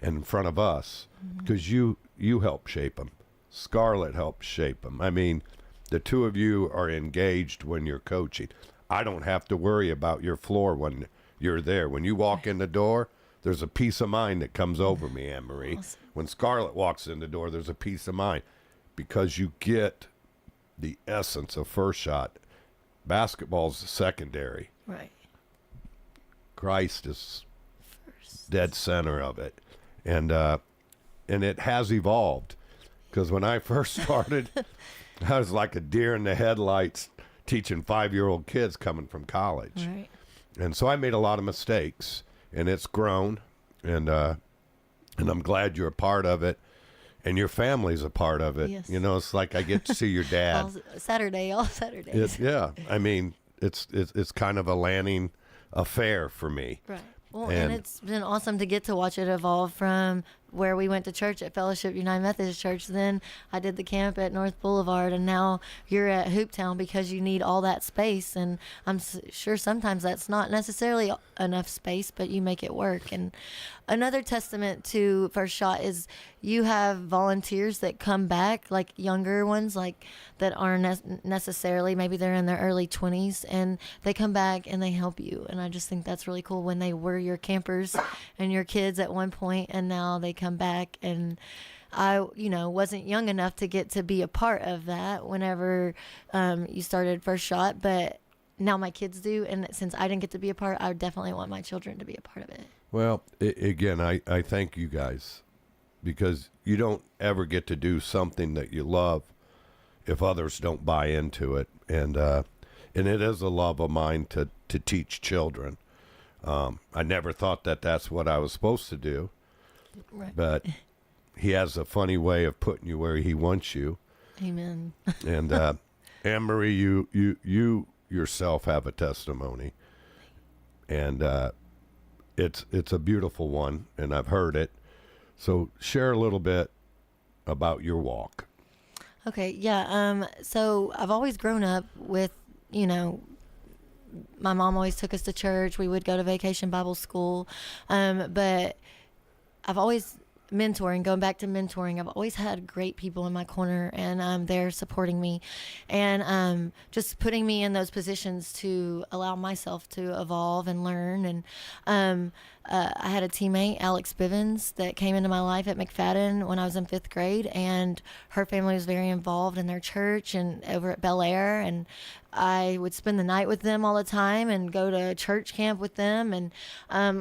and in front of us, because you help shape them. Scarlett helps shape them. I mean, the two of you are engaged when you're coaching. I don't have to worry about your floor when you're there. When you walk in the door, there's a peace of mind that comes over me, Anne-Marie. Awesome. When Scarlett walks in the door, there's a peace of mind because you get the essence of First Shot. Basketball's secondary. Right. Christ is dead center of it. And it has evolved, because when I first started, I was like a deer in the headlights teaching 5-year-old kids coming from college. Right. And so I made a lot of mistakes, and it's grown, and I'm glad you're a part of it, and your family's a part of it. Yes. You know, it's like I get to see your dad. all Saturdays. Yeah, I mean, it's kind of a Lanning affair for me. Right. Well, and it's been awesome to get to watch it evolve from where we went to church at Fellowship United Methodist Church. Then I did the camp at North Boulevard, and now you're at Hooptown because you need all that space. And I'm sure sometimes that's not necessarily enough space, but you make it work. And another testament to First Shot is you have volunteers that come back, like younger ones, like that aren't necessarily, maybe they're in their early 20s, and they come back and they help you. And I just think that's really cool when they were your campers and your kids at one point, and now they come back. And I, wasn't young enough to get to be a part of that whenever you started First Shot, but now my kids do. And since I didn't get to be a part, I definitely want my children to be a part of it. Well, again, I thank you guys, because you don't ever get to do something that you love if others don't buy into it. And it is a love of mine to teach children. I never thought that that's what I was supposed to do. Right. But he has a funny way of putting you where he wants you. Amen. And Anne-Marie, you yourself have a testimony, and it's a beautiful one, and I've heard it. So share a little bit about your walk. Okay, yeah. So I've always grown up with, my mom always took us to church. We would go to Vacation Bible School, but I've always going back to mentoring, I've always had great people in my corner, and they're supporting me and just putting me in those positions to allow myself to evolve and learn. And I had a teammate, Alex Bivens, that came into my life at McFadden when I was in 5th grade, and her family was very involved in their church and over at Bel Air, and I would spend the night with them all the time and go to church camp with them. And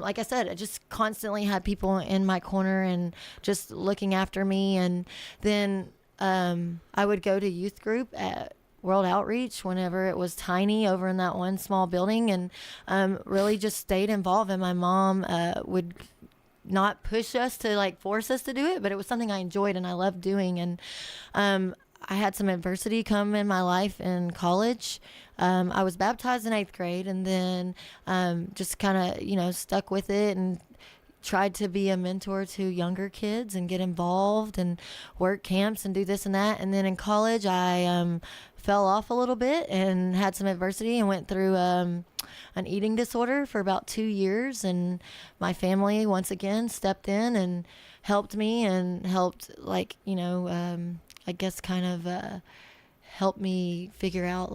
like I said, I just constantly had people in my corner and just looking after me. And then I would go to youth group at World Outreach whenever it was tiny over in that one small building, and really just stayed involved. And my mom would not push us to force us to do it, but it was something I enjoyed and I loved doing. And I had some adversity come in my life in college. I was baptized in 8th grade, and then just kind of, stuck with it and tried to be a mentor to younger kids and get involved and work camps and do this and that. And then in college, I fell off a little bit and had some adversity and went through an eating disorder for about 2 years. And my family, once again, stepped in and helped me and helped, I guess kind of helped me figure out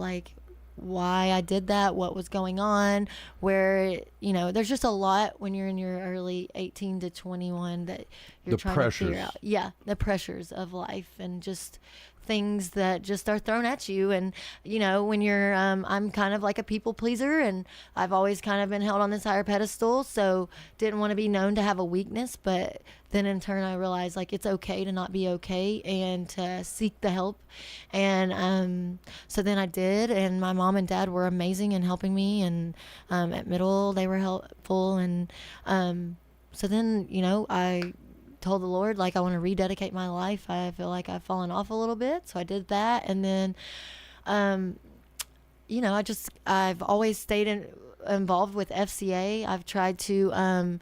why I did that, what was going on, where, there's just a lot when you're in your early 18 to 21 that you're trying to figure out. Yeah, the pressures of life and just things that just are thrown at you. And, when you're, I'm kind of like a people pleaser, and I've always kind of been held on this higher pedestal, so didn't want to be known to have a weakness. But then in turn, I realized it's okay to not be okay and to seek the help. And so then I did, and my mom and dad were amazing in helping me. And at middle, they were helpful. And so then, I told the Lord, I want to rededicate my life. I feel like I've fallen off a little bit. So I did that. And then, I've always stayed involved with FCA. I've tried to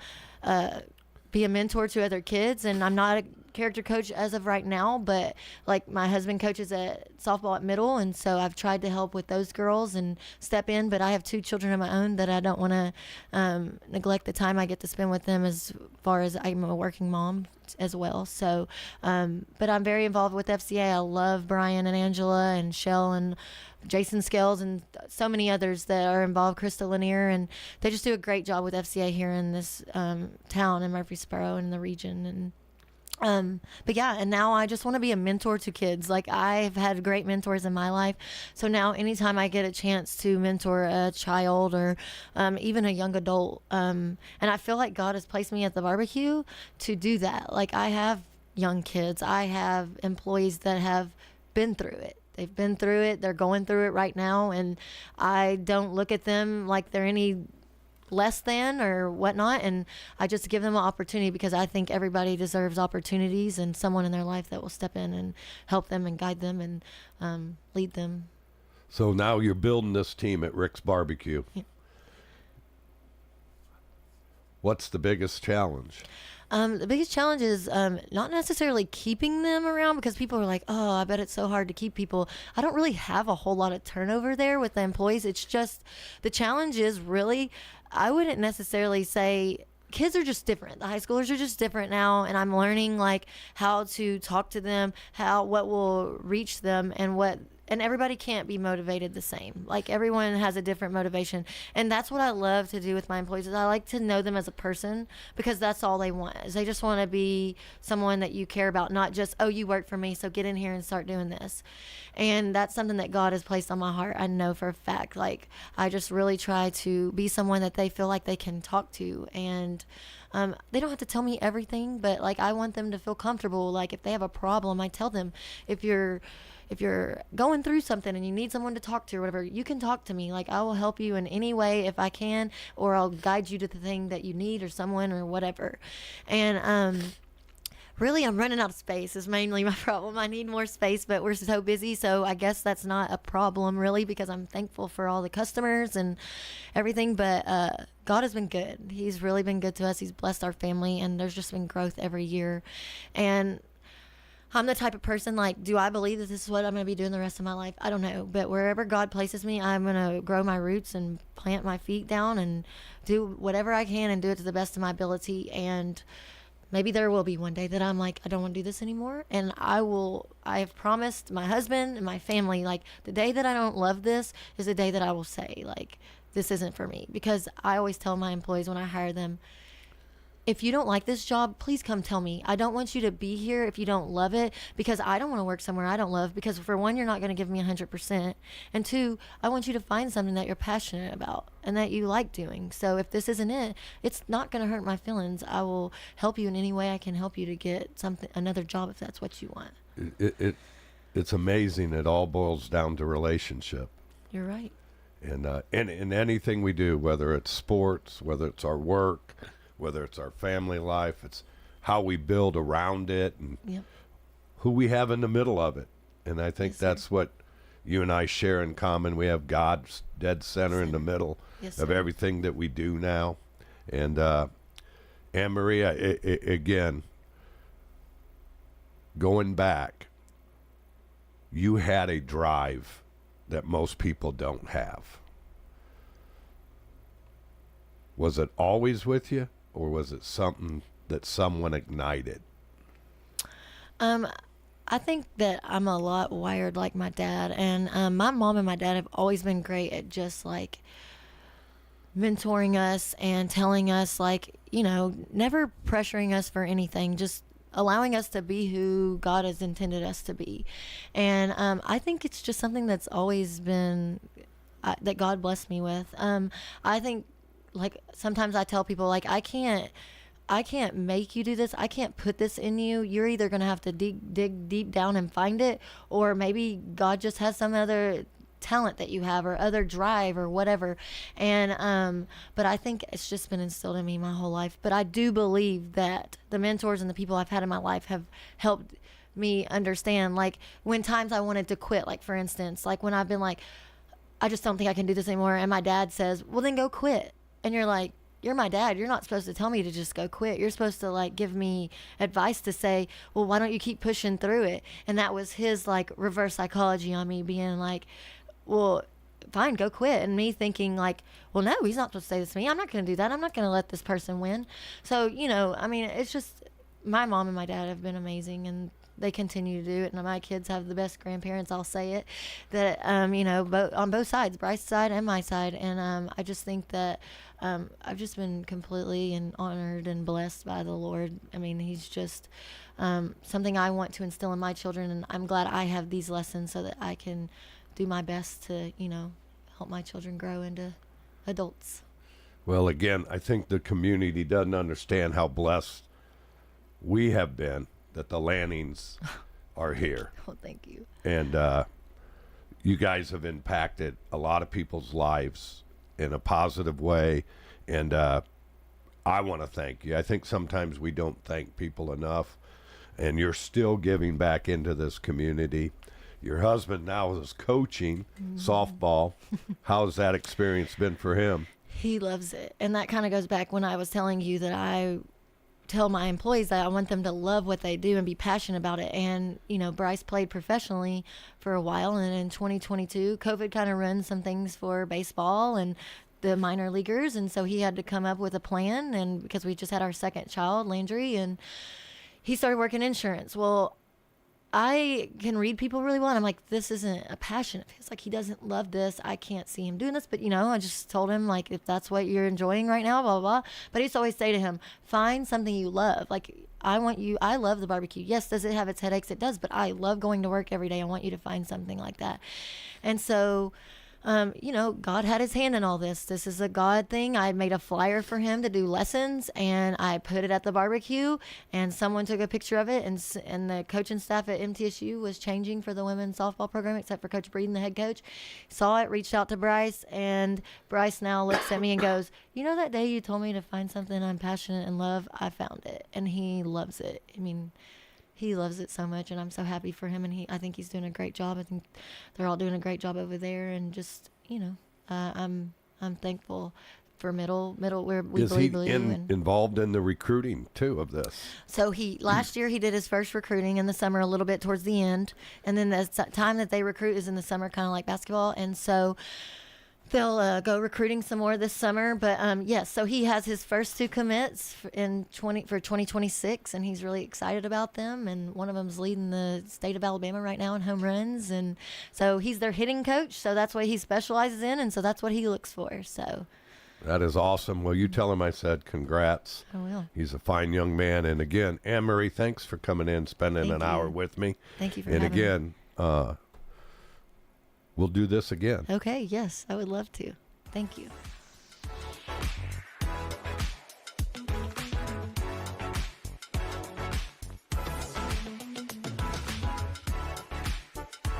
be a mentor to other kids, and I'm not character coach as of right now, but like my husband coaches at softball at middle, and so I've tried to help with those girls and step in, but I have 2 children of my own that I don't want to neglect the time I get to spend with them, as far as I'm a working mom as well. So but I'm very involved with FCA. I love Brian and Angela and Shell and Jason Scales and so many others that are involved, Krista Lanier, and they just do a great job with FCA here in this town in Murfreesboro and the region. And but yeah, and now I just want to be a mentor to kids. Like, I've had great mentors in my life, so now anytime I get a chance to mentor a child or even a young adult, and I feel like God has placed me at the barbecue to do that. Like, I have young kids, I have employees that have been through it. They've been through it. They're going through it right now. And I don't look at them like they're any less than or whatnot. And I just give them an opportunity, because I think everybody deserves opportunities and someone in their life that will step in and help them and guide them and lead them. So now you're building this team at Rick's Barbecue. Yeah. What's the biggest challenge? The biggest challenge is not necessarily keeping them around, because people are like, oh, I bet it's so hard to keep people. I don't really have a whole lot of turnover there with the employees. It's just, the challenge is really, I wouldn't necessarily say, kids are just different. The high schoolers are just different now, and I'm learning like how to talk to them, what will reach them, and everybody can't be motivated the same. Like, everyone has a different motivation. And that's what I love to do with my employees, is I like to know them as a person, because that's all they want, is they just want to be someone that you care about, not just, oh, you work for me, so get in here and start doing this. And that's something that God has placed on my heart. I know for a fact. Like, I just really try to be someone that they feel like they can talk to. And they don't have to tell me everything, but like, I want them to feel comfortable. Like, if they have a problem, I tell them, if you're going through something and you need someone to talk to or whatever, you can talk to me. Like, I will help you in any way if I can, or I'll guide you to the thing that you need, or someone, or whatever. And really, I'm running out of space is mainly my problem. I need more space, but we're so busy, so I guess that's not a problem really, because I'm thankful for all the customers and everything. But God has been good. He's really been good to us. He's blessed our family, and there's just been growth every year. And I'm the type of person, like, do I believe that this is what I'm going to be doing the rest of my life? I don't know. But wherever God places me, I'm going to grow my roots and plant my feet down and do whatever I can and do it to the best of my ability. And maybe there will be one day that I'm like, I don't want to do this anymore. And I have promised my husband and my family, like, the day that I don't love this is the day that I will say, like, this isn't for me. Because I always tell my employees when I hire them, if you don't like this job, please come tell me. I don't want you to be here if you don't love it, because I don't want to work somewhere I don't love, because for one, you're not going to give me 100%. And two, I want you to find something that you're passionate about and that you like doing. So if this isn't it, it's not going to hurt my feelings. I will help you in any way I can help you to get another job if that's what you want. It's amazing. It all boils down to relationship. You're right. And in anything we do, whether it's sports, whether it's our work, whether it's our family life, it's how we build around it and who we have in the middle of it. And I think that's what you and I share in common. We have God's dead center in the middle of everything that we do now. And Anne Maria, again, going back, you had a drive that most people don't have. Was it always with you? Or was it something that someone ignited? I think that I'm a lot wired like my dad. And my mom and my dad have always been great at just like mentoring us and telling us, like, you know, never pressuring us for anything, just allowing us to be who God has intended us to be. And I think it's just something that's always been, that God blessed me with. I think, like, sometimes I tell people, like, I can't make you do this. I can't put this in you. You're either going to have to dig deep down and find it, or maybe God just has some other talent that you have or other drive or whatever. And but I think it's just been instilled in me my whole life. But I do believe that the mentors and the people I've had in my life have helped me understand, like, when times I wanted to quit, like, for instance, like when I've been like, I just don't think I can do this anymore, and my dad says, well, then go quit. And you're like, you're my dad. You're not supposed to tell me to just go quit. You're supposed to like give me advice to say, well, why don't you keep pushing through it? And that was his like reverse psychology on me, being like, well, fine, go quit. And me thinking like, well, no, he's not supposed to say this to me. I'm not going to do that. I'm not going to let this person win. So, you know, I mean, it's just, my mom and my dad have been amazing, and they continue to do it. And my kids have the best grandparents, I'll say it, that, you know, on both sides, Bryce's side and my side. And I just think that I've just been completely and honored and blessed by the Lord. I mean, he's just something I want to instill in my children. And I'm glad I have these lessons so that I can do my best to, you know, help my children grow into adults. Well, again, I think the community doesn't understand how blessed we have been that the Lannings are here. Oh, thank you. And you guys have impacted a lot of people's lives in a positive way. And I want to thank you. I think sometimes we don't thank people enough. And you're still giving back into this community. Your husband now is coaching softball. How's that experience been for him? He loves it. And that kind of goes back when I was telling you that I tell my employees that I want them to love what they do and be passionate about it. And, you know, Bryce played professionally for a while, and in 2022, COVID kind of ruined some things for baseball and the minor leaguers. And so he had to come up with a plan, and because we just had our second child, Landry, and he started working insurance. Well, I can read people really well, and I'm like, this isn't a passion of his. Like, he doesn't love this. I can't see him doing this. But, you know, I just told him, like, if that's what you're enjoying right now, blah, blah, blah. But I used to always say to him, find something you love. Like, I love the barbecue. Yes, does it have its headaches? It does. But I love going to work every day. I want you to find something like that. And so, you know, God had his hand in all this. This is a God thing. I made a flyer for him to do lessons, and I put it at the barbecue, and someone took a picture of it, and the coaching staff at MTSU was changing for the women's softball program, except for Coach Breeden, the head coach. Saw it, reached out to Bryce, and Bryce now looks at me and goes, you know, that day you told me to find something I'm passionate and love, I found it. And he loves it. I mean, he loves it so much, and I'm so happy for him, and I think he's doing a great job. I think they're all doing a great job over there, and just, you know, I'm thankful for middle where we believe blue. Involved in the recruiting too of this? So last year he did his first recruiting in the summer, a little bit towards the end, and then the time that they recruit is in the summer, kind of like basketball, and so they'll go recruiting some more this summer. But yes, so he has his first two commits for 2026, and he's really excited about them. And one of them's leading the state of Alabama right now in home runs, and so he's their hitting coach. So that's what he specializes in, and so that's what he looks for. So that is awesome. Well, you tell him I said congrats. I will. He's a fine young man. And again, Anne-Marie, thanks for coming in, spending an hour with me. Thank you for having me. And again, we'll do this again. Okay, yes, I would love to. Thank you.